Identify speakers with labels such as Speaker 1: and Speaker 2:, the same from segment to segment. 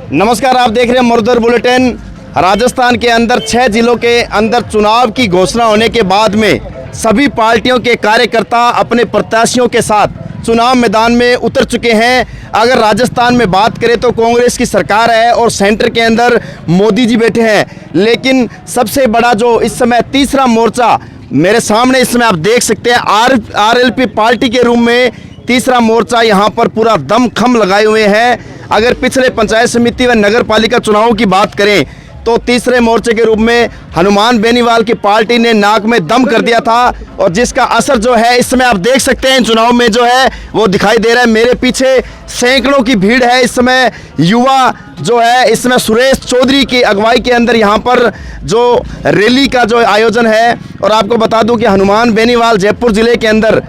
Speaker 1: नमस्कार, आप देख रहे हैं मरुधर बुलेटिन। राजस्थान के अंदर 6 जिलों के अंदर चुनाव की घोषणा होने के बाद में सभी पार्टियों के कार्यकर्ता अपने प्रत्याशियों के साथ चुनाव मैदान में उतर चुके हैं। अगर राजस्थान में बात करें तो कांग्रेस की सरकार है और सेंटर के अंदर मोदी जी बैठे हैं, लेकिन सबसे बड़ा जो इस समय तीसरा मोर्चा मेरे सामने इस समय आप देख सकते हैं, आरएलपी पार्टी के रूप में तीसरा मोर्चा यहाँ पर पूरा दमखम लगाए हुए हैं। अगर पिछले पंचायत समिति व नगर पालिका चुनावों की बात करें तो तीसरे मोर्चे के रूप में हनुमान बेनीवाल की पार्टी ने नाक में दम कर दिया था और जिसका असर जो है इस समय आप देख सकते हैं चुनाव में जो है वो दिखाई दे रहा है। मेरे पीछे सैकड़ों की भीड़ है इस समय, युवा जो है इस समय सुरेश चौधरी की अगुवाई के अंदर यहाँ पर जो रैली का जो आयोजन है। और आपको बता दूं कि हनुमान बेनीवाल जयपुर जिले के अंदर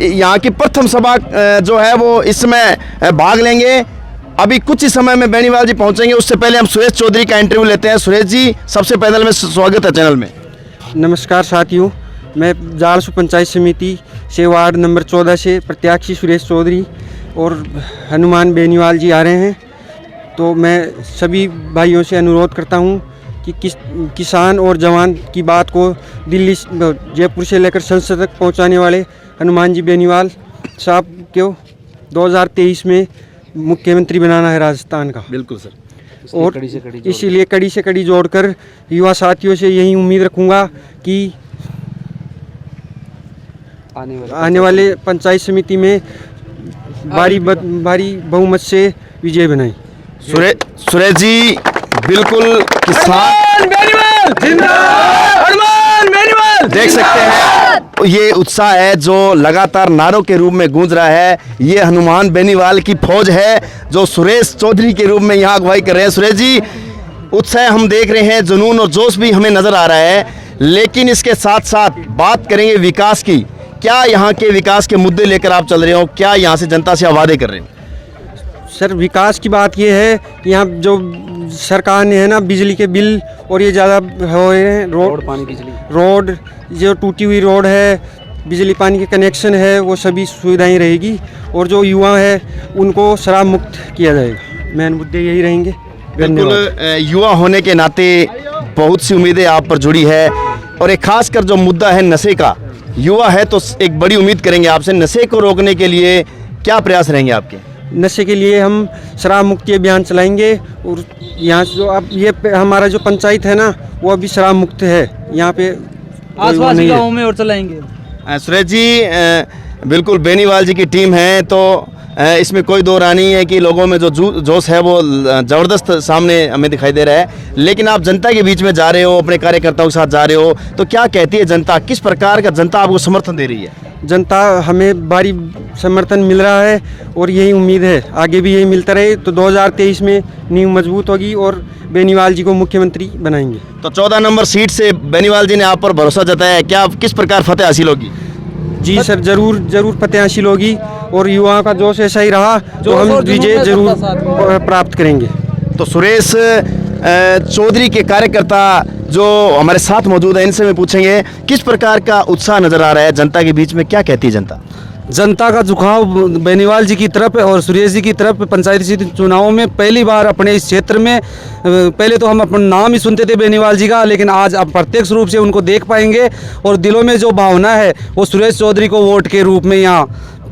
Speaker 1: यहाँ की प्रथम सभा जो है वो इसमें भाग लेंगे। अभी कुछ ही समय में बेनीवाल जी पहुंचेंगे, उससे पहले हम सुरेश चौधरी का इंटरव्यू लेते हैं। सुरेश जी, सबसे पहले में स्वागत है चैनल में।
Speaker 2: नमस्कार साथियों, मैं जालसू पंचायत समिति से वार्ड नंबर 14 से प्रत्याशी सुरेश चौधरी और हनुमान बेनीवाल जी आ रहे हैं। तो मैं सभी भाइयों से अनुरोध करता हूं कि किसान और जवान की बात को दिल्ली जयपुर से लेकर संसद तक पहुंचाने वाले हनुमान जी बेनीवाल साहब को 2023 में मुख्यमंत्री बनाना है राजस्थान का।
Speaker 1: बिल्कुल सर।
Speaker 2: और इसीलिए कड़ी से कड़ी जोड़कर युवा साथियों से यही उम्मीद रखूंगा कि आने वाले पंचायत समिति में भारी बहुमत से विजय बनाए।
Speaker 1: सुरेश जी, बिल्कुल किसान देख सकते हैं ये उत्साह है जो लगातार नारों के रूप में गूंज रहा है। ये हनुमान बेनीवाल की फौज है जो सुरेश चौधरी के रूप में यहाँ अगुवाई कर रहे हैं। सुरेश जी, उत्साह हम देख रहे हैं, जुनून और जोश भी हमें नजर आ रहा है, लेकिन इसके साथ साथ बात करेंगे विकास की। क्या यहाँ के विकास के मुद्दे लेकर आप चल रहे हो? क्या यहाँ से जनता से वादे कर रहे हो?
Speaker 2: सर, विकास की बात ये है कि यहाँ जो सरकार ने है ना बिजली के बिल और ये ज़्यादा हो रहे हैं, रोड जो टूटी हुई रोड है, बिजली पानी के कनेक्शन है, वो सभी सुविधाएं रहेगी। और जो युवा है उनको शराब मुक्त किया जाएगा। मेन मुद्दे यही रहेंगे।
Speaker 1: बिल्कुल, युवा होने के नाते बहुत सी उम्मीदें आप पर जुड़ी है और एक खासकर जो मुद्दा है नशे का, युवा है तो एक बड़ी उम्मीद करेंगे आपसे। नशे को रोकने के लिए क्या प्रयास रहेंगे आपके?
Speaker 2: नशे के लिए हम शराब मुक्ति अभियान चलाएंगे और यहाँ जो अब ये हमारा जो पंचायत है ना वो अभी शराब मुक्त है, यहाँ पे
Speaker 3: आसपास के गाँव में और चलाएंगे।
Speaker 1: सुरेश जी, बिल्कुल बेनीवाल जी की टीम है तो इसमें कोई दो राय नहीं है कि लोगों में जो जोश है वो ज़बरदस्त सामने हमें दिखाई दे रहा है। लेकिन आप जनता के बीच में जा रहे हो, अपने कार्यकर्ताओं के साथ जा रहे हो, तो क्या कहती है जनता? किस प्रकार का जनता आपको समर्थन दे रही है?
Speaker 2: जनता हमें भारी समर्थन मिल रहा है और यही उम्मीद है आगे भी यही मिलता रहे। तो 2023 में नींव मजबूत होगी और बेनीवाल जी को मुख्यमंत्री बनाएंगे।
Speaker 1: तो 14 नंबर सीट से बेनीवाल जी ने आप पर भरोसा जताया है, क्या किस प्रकार फतेह हासिल होगी?
Speaker 2: जी सर, जरूर फतेह हासिल होगी और युवाओं का जोश ऐसा ही रहा तो हम विजय जरूर प्राप्त करेंगे।
Speaker 1: तो सुरेश चौधरी के कार्यकर्ता जो हमारे साथ मौजूद है, इनसे मैं पूछेंगे किस प्रकार का उत्साह नजर आ रहा है जनता के बीच में? क्या कहती है जनता?
Speaker 3: जनता का झुकाव बेनीवाल जी की तरफ और सुरेश जी की तरफ पंचायती चुनावों में पहली बार अपने इस क्षेत्र में, पहले तो हम अपना नाम ही सुनते थे बेनीवाल जी का, लेकिन आज अब प्रत्यक्ष रूप से उनको देख पाएंगे और दिलों में जो भावना है वो सुरेश चौधरी को वोट के रूप में यहाँ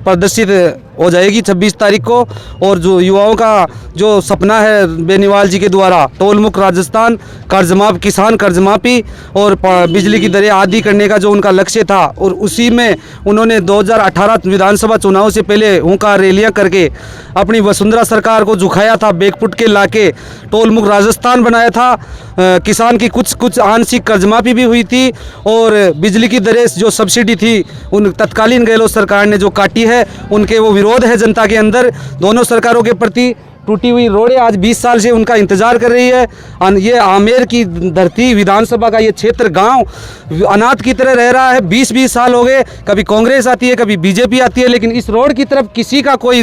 Speaker 3: प्रदर्शित हो जाएगी 26 तारीख को। और जो युवाओं का जो सपना है बेनीवाल जी के द्वारा टोल मुक्त राजस्थान, कर्ज माफ, किसान कर्ज माफी और बिजली की दरें आदि करने का जो उनका लक्ष्य था, और उसी में उन्होंने 2018 विधानसभा चुनाव से पहले हुंकार रैलियां करके अपनी वसुंधरा सरकार को झुकाया था, बैकफुट के लाके टोल मुक्त राजस्थान बनाया था। किसान की कुछ आंशिक कर्ज माफी भी हुई थी और बिजली की दरें जो सब्सिडी थी उन तत्कालीन गहलोत सरकार ने जो काटी है, उनके वो विरोध है जनता के अंदर दोनों सरकारों के प्रति। टूटी हुई रोडें आज 20 साल से उनका इंतजार कर रही है। ये आमेर की धरती, विधानसभा का ये क्षेत्र, गांव अनाथ की तरह रह रहा है। 20-20 साल हो गए, कभी कांग्रेस आती है, कभी बीजेपी आती है, लेकिन इस रोड की तरफ किसी का कोई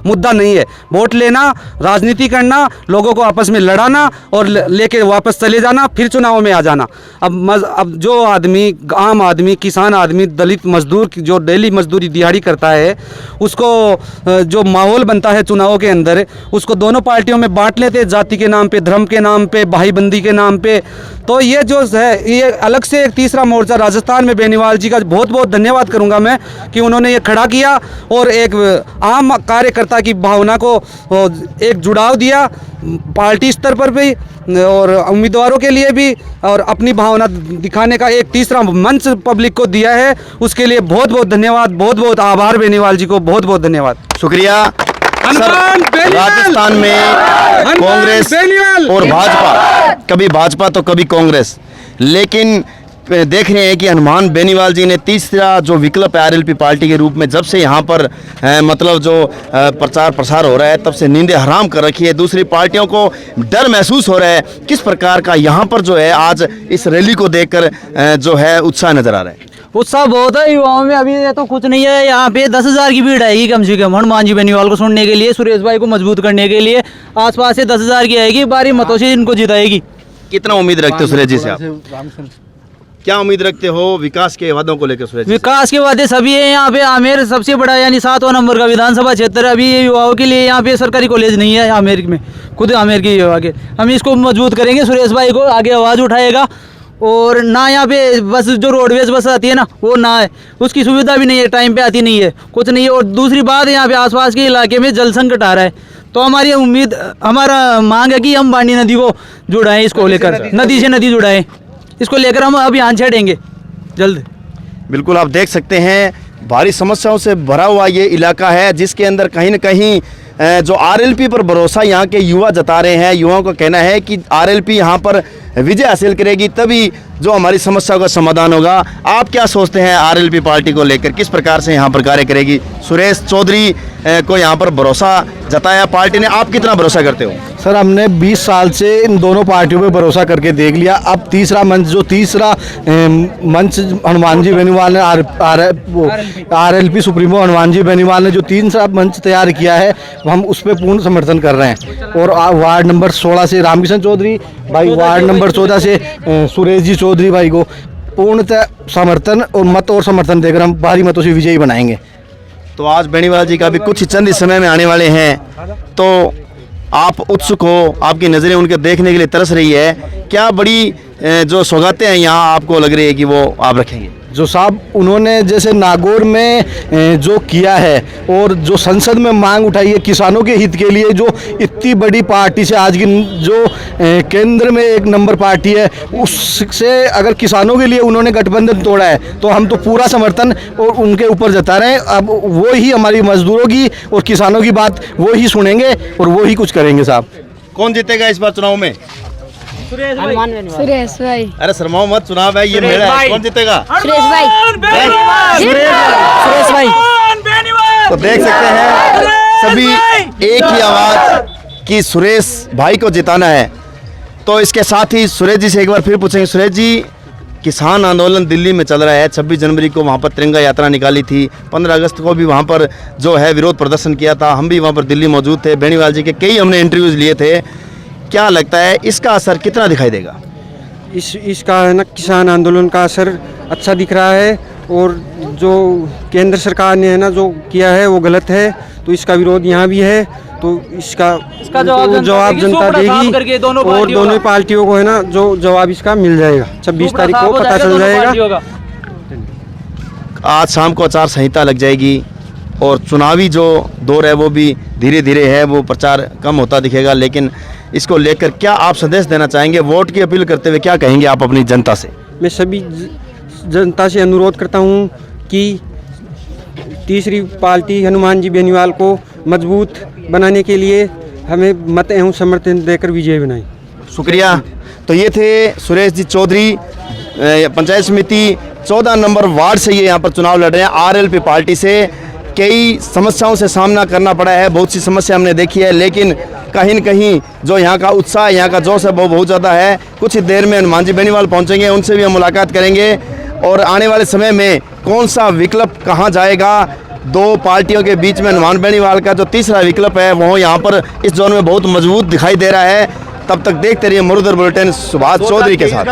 Speaker 3: मुद्दा नहीं है। वोट लेना, राजनीति करना, लोगों को आपस में लड़ाना और लेके वापस चले जाना, फिर चुनाव में आ जाना। अब जो आदमी, आम आदमी, किसान आदमी, दलित मजदूर जो डेली मजदूरी दिहाड़ी करता है, उसको जो माहौल बनता है चुनावों के अंदर, उसको दोनों पार्टियों में बांट लेते, जाति के नाम पे, धर्म के नाम पे, भाईबंदी के नाम पे। तो ये जो है, ये अलग से एक तीसरा मोर्चा राजस्थान में बेनीवाल जी का बहुत बहुत धन्यवाद करूंगा मैं कि उन्होंने ये खड़ा किया और एक आम कार्यकर्ता की भावना को एक जुड़ाव दिया, पार्टी स्तर पर भी और उम्मीदवारों के लिए भी, और अपनी भावना दिखाने का एक तीसरा मंच पब्लिक को दिया है। उसके लिए बहुत बहुत धन्यवाद, बहुत बहुत आभार बेनीवाल जी को, बहुत बहुत धन्यवाद।
Speaker 1: शुक्रिया सर। राजस्थान में कांग्रेस और भाजपा, कभी भाजपा तो कभी कांग्रेस, लेकिन देख रहे हैं कि हनुमान बेनीवाल जी ने तीसरा जो विकल्प है आरएलपी पार्टी के रूप में, जब से यहाँ पर मतलब जो प्रचार प्रसार हो रहा है तब से नींदें हराम कर रखी है। दूसरी पार्टियों को डर महसूस हो रहा है। किस प्रकार का यहाँ पर जो है आज इस रैली को देखकर जो है उत्साह नजर आ रहा है?
Speaker 4: उत्साह बहुत है युवाओं में। अभी ये तो कुछ नहीं है, यहाँ पे 10,000 की भीड़ आएगी कम से कम हनुमान जी बेनीवाल को सुनने के लिए, सुरेश भाई को मजबूत करने के लिए। आसपास से 10,000 की आएगी, बारी मतों से इनको जिताएगी।
Speaker 1: कितना उम्मीद रखते हो सुरेश जी से आप? क्या उम्मीद रखते हो विकास के वादों को लेकर सुरेश जी?
Speaker 4: विकास के वादे सभी है यहाँ पे। आमेर सबसे बड़ा यानी 7वां नंबर का विधानसभा क्षेत्र। अभी ये युवाओं के लिए यहाँ पे सरकारी कॉलेज नहीं है आमेर में, खुद आमेर के युवा के। हम इसको मजबूत करेंगे, सुरेश भाई को आगे आवाज़ उठाएगा। और ना यहाँ पे बस जो रोडवेज बस आती है ना, वो ना है, उसकी सुविधा भी नहीं है, टाइम पे आती नहीं है, कुछ नहीं है। और दूसरी बात, यहाँ पे आसपास के इलाके में जल संकट आ रहा है। तो हमारी उम्मीद, हमारा मांग है कि हम बांडी नदी को जुड़ाएं, इसको लेकर नदी से नदी जुड़ाएं, इसको लेकर हम अभियान छेड़ेंगे जल्द।
Speaker 1: बिल्कुल, आप देख सकते हैं भारी समस्याओं से भरा हुआ ये इलाका है, जिसके अंदर कहीं न कहीं जो आरएलपी पर भरोसा यहाँ के युवा जता रहे हैं। युवाओं का कहना है कि आरएलपी यहाँ पर विजय हासिल करेगी, तभी जो हमारी समस्याओं का समाधान होगा। आप क्या सोचते हैं आरएलपी पार्टी को लेकर, किस प्रकार से यहाँ पर कार्य करेगी? सुरेश चौधरी को यहाँ पर भरोसा जताया पार्टी ने, आप कितना भरोसा करते हो?
Speaker 5: सर, हमने 20 साल से इन दोनों पार्टियों पे भरोसा करके देख लिया। अब तीसरा मंच हनुमान जी बेनीवाल ने आरएलपी सुप्रीमो हनुमान जी बेनीवाल ने जो तीसरा मंच तैयार किया है, हम उस पर पूर्ण समर्थन कर रहे हैं। और वार्ड नंबर 16 से रामकिशन चौधरी भाई, वार्ड नंबर 14 से सुरेश जी चौधरी भाई को पूर्णतः समर्थन और समर्थन देकर हम भारी मतों से विजयी बनाएंगे।
Speaker 1: तो आज बेनीवाल जी का भी कुछ चंद ही समय में आने वाले हैं, तो आप उत्सुक हो, आपकी नज़रें उनके देखने के लिए तरस रही है। क्या बड़ी जो सौगातें हैं यहाँ आपको लग रही है कि वो आप रखेंगे?
Speaker 5: जो साहब उन्होंने जैसे नागौर में जो किया है और जो संसद में मांग उठाई है किसानों के हित के लिए, जो इतनी बड़ी पार्टी से आज की जो केंद्र में एक नंबर पार्टी है, उससे अगर किसानों के लिए उन्होंने गठबंधन तोड़ा है तो हम तो पूरा समर्थन और उनके ऊपर जता रहे हैं। अब वो ही हमारी मजदूरों की और किसानों की बात वो ही सुनेंगे और वो ही कुछ करेंगे। साहब,
Speaker 1: कौन जीतेगा इस बार चुनाव में?
Speaker 6: सुरेश भाई।
Speaker 1: अरे शर्माओ मत, चुनाव है, ये मेरा है, कौन जीतेगा?
Speaker 6: सुरेश भाई।
Speaker 4: सुरेश भाई।
Speaker 1: तो देख सकते हैं सभी एक ही आवाज कि सुरेश भाई को जिताना है। तो इसके साथ ही सुरेश जी से एक बार फिर पूछेंगे। सुरेश जी, किसान आंदोलन दिल्ली में चल रहा है, 26 जनवरी को वहाँ पर तिरंगा यात्रा निकाली थी, 15 अगस्त को भी वहाँ पर जो है विरोध प्रदर्शन किया था, हम भी वहाँ पर दिल्ली मौजूद थे, बेनीवाल जी के कई हमने इंटरव्यूज़ लिए थे। क्या लगता है इसका असर कितना दिखाई देगा?
Speaker 2: इसका है ना, किसान आंदोलन का असर अच्छा दिख रहा है। और जो केंद्र सरकार ने है ना जो किया है वो गलत है, तो इसका विरोध यहाँ भी है। तो इसका जवाब जनता देगी और दोनों पार्टियों को है ना जो जवाब इसका मिल जाएगा। 26 तारीख को पता चल जाएगा।
Speaker 1: आज शाम को आचार संहिता लग जाएगी और चुनावी जो दौर है वो भी धीरे धीरे है, वो प्रचार कम होता दिखेगा। लेकिन इसको लेकर क्या आप संदेश देना चाहेंगे? वोट की अपील करते हुए क्या कहेंगे आप अपनी जनता से?
Speaker 2: मैं सभी जनता से अनुरोध करता हूं कि तीसरी पार्टी हनुमान जी बेनीवाल को मजबूत बनाने के लिए हमें मत एवं समर्थन देकर विजय बनाएं।
Speaker 1: शुक्रिया। तो ये थे सुरेश जी चौधरी, पंचायत समिति 14 नंबर वार्ड से ये यहाँ पर चुनाव लड़ रहे हैं। आरएलपी पार्टी से कई समस्याओं से सामना करना पड़ा है, बहुत सी समस्या हमने देखी है, लेकिन कहीं न कहीं जो यहाँ का उत्साह, यहाँ का जोश है वो बहुत ज़्यादा है। कुछ ही देर में हनुमान जी बेनीवाल पहुँचेंगे, उनसे भी हम मुलाकात करेंगे और आने वाले समय में कौन सा विकल्प कहाँ जाएगा, दो पार्टियों के बीच में हनुमान बेनीवाल का जो तीसरा विकल्प है वो यहाँ पर इस जोन में बहुत मजबूत दिखाई दे रहा है। तब तक देखते रहिए मरुधर बुलेटिन सुभाष चौधरी के साथ।